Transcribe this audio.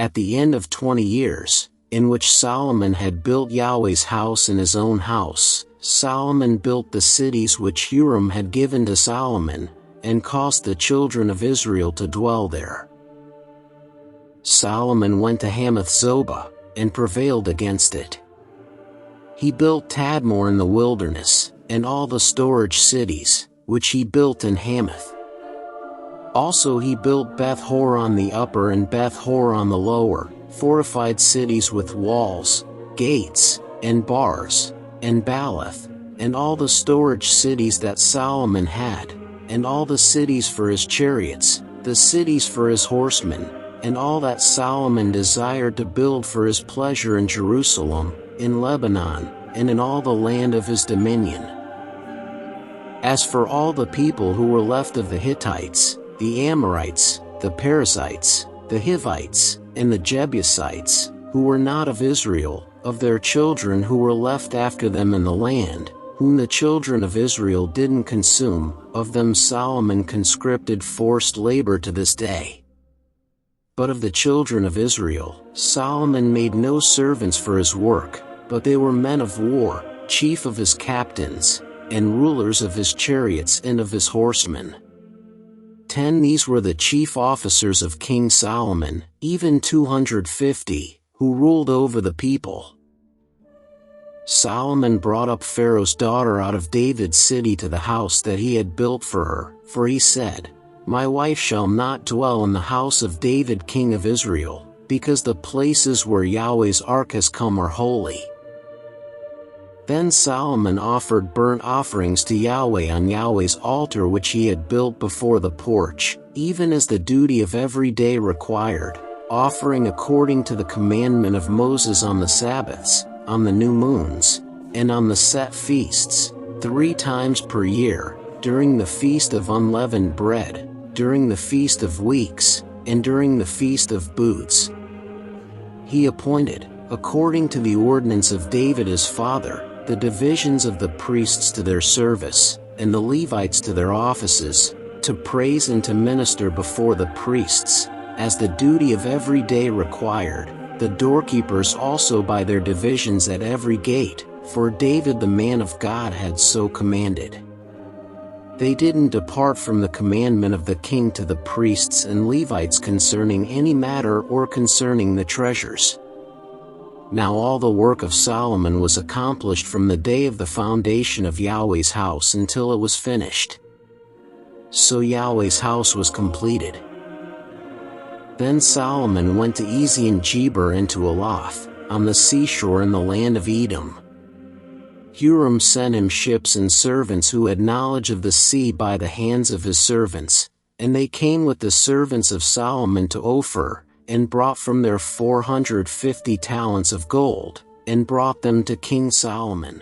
At the end of 20 years, in which Solomon had built Yahweh's house and his own house, Solomon built the cities which Huram had given to Solomon, and caused the children of Israel to dwell there. Solomon went to Hamath-zobah, and prevailed against it. He built Tadmor in the wilderness, and all the storage cities, which he built in Hamath. Also he built Beth-horon the upper and Beth-horon the lower, fortified cities with walls, gates, and bars, and Baalath, and all the storage cities that Solomon had, and all the cities for his chariots, the cities for his horsemen, and all that Solomon desired to build for his pleasure in Jerusalem, in Lebanon, and in all the land of his dominion. As for all the people who were left of the Hittites, the Amorites, the Perizzites, the Hivites, and the Jebusites, who were not of Israel, of their children who were left after them in the land, whom the children of Israel didn't consume, of them Solomon conscripted forced labor to this day. But of the children of Israel, Solomon made no servants for his work, but they were men of war, chief of his captains, and rulers of his chariots and of his horsemen. 10 These were the chief officers of King Solomon, even 250, who ruled over the people. Solomon brought up Pharaoh's daughter out of David's city to the house that he had built for her, for he said, "My wife shall not dwell in the house of David king of Israel, because the places where Yahweh's ark has come are holy." Then Solomon offered burnt offerings to Yahweh on Yahweh's altar which he had built before the porch, even as the duty of every day required, offering according to the commandment of Moses on the Sabbaths, on the new moons, and on the set feasts, 3 times per year, during the feast of unleavened bread, during the feast of weeks, and during the feast of booths. He appointed, according to the ordinance of David his father, the divisions of the priests to their service, and the Levites to their offices, to praise and to minister before the priests, as the duty of every day required, the doorkeepers also by their divisions at every gate, for David the man of God had so commanded. They didn't depart from the commandment of the king to the priests and Levites concerning any matter or concerning the treasures. Now all the work of Solomon was accomplished from the day of the foundation of Yahweh's house until it was finished. So Yahweh's house was completed. Then Solomon went to Ezion-Geber and to Elath, on the seashore in the land of Edom. Huram sent him ships and servants who had knowledge of the sea by the hands of his servants, and they came with the servants of Solomon to Ophir, and brought from there 450 talents of gold, and brought them to King Solomon.